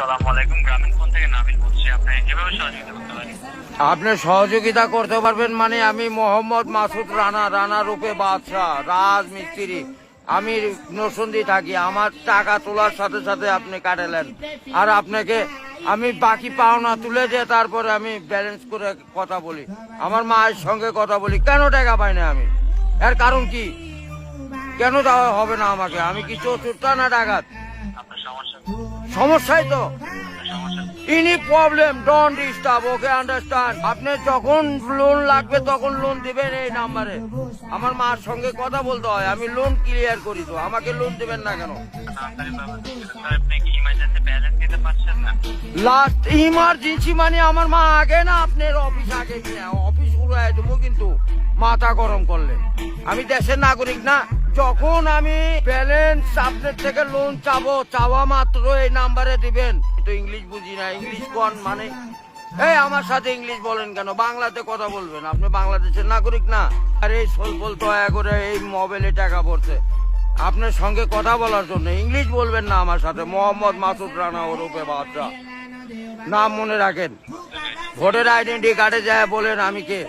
আসসালামু আলাইকুম, গ্রামীণ ফোন থেকে নাবিল বলছি। আপনি কিভাবে সহযোগিতা করতে পারেন? আপনি সহযোগিতা করতে পারবেন মানে আমি মোহাম্মদ মাসুদ রানা রূপে বাদশাহ রাজমিস্ত্রি। আমি নরসিংদী থাকি। আমার টাকা তোলার সাথে সাথে আপনি কাটালেন, আর আপনাকে আমি বাকি পাওনা তুলে দিয়ে তারপরে আমি ব্যালেন্স করে কথা বলি, আমার মায়ের সঙ্গে কথা বলি। কেন টাকা পাই না আমি? এর কারণ কি? কেন দেওয়া হবে না আমাকে? আমি কি চতুর্থ না ডাকাত? আপনার সমস্যা সমস্যাই তো। আপনার সমস্যা any problem don't disturb, okay understand. আপনি যখন লোন লাগবে তখন লোন দিবেন এই নাম্বারে। আমার মার সঙ্গে কথা বলতে হয়, আমি লোন ক্লিয়ার করি। তো আমাকে লোন দিবেন না কেন? তাড়াতাড়ি পাবেন। স্যার, আপনি কি ইমার্জেন্সি ব্যালেন্স দিতে পারছেন না? লাস্ট ইমার্জেন্সি মানে আমার মা আগে না আপনার অফিস আগে কিনা অফিস উড়াই দেবো কিন্তু মাথা গরম করলে। আমি দেশের নাগরিক না। যখন আমি ব্যালেন্স আপনার থেকে লোন চাওয়া মাত্র এই নাম্বারে দিবেন। তো ইংলিশ বুঝি না, ইংলিশ কোন মানে? এই আমার সাথে ইংলিশ বলেন কেন? বাংলাতে কথা বলবেন। আপনি বাংলাদেশের নাগরিক না? আর এই সোল দয়া করে এই মোবাইলে টাকা পড়ছে আপনার সঙ্গে কথা বলার জন্য। ইংলিশ বলবেন না আমার সাথে। মোহাম্মদ মাসুদ রানা ওরফে বাদশা, নাম মনে রাখেন। ভোটার আইডেন্টি কার্ডে যায় বলেন আমি কে।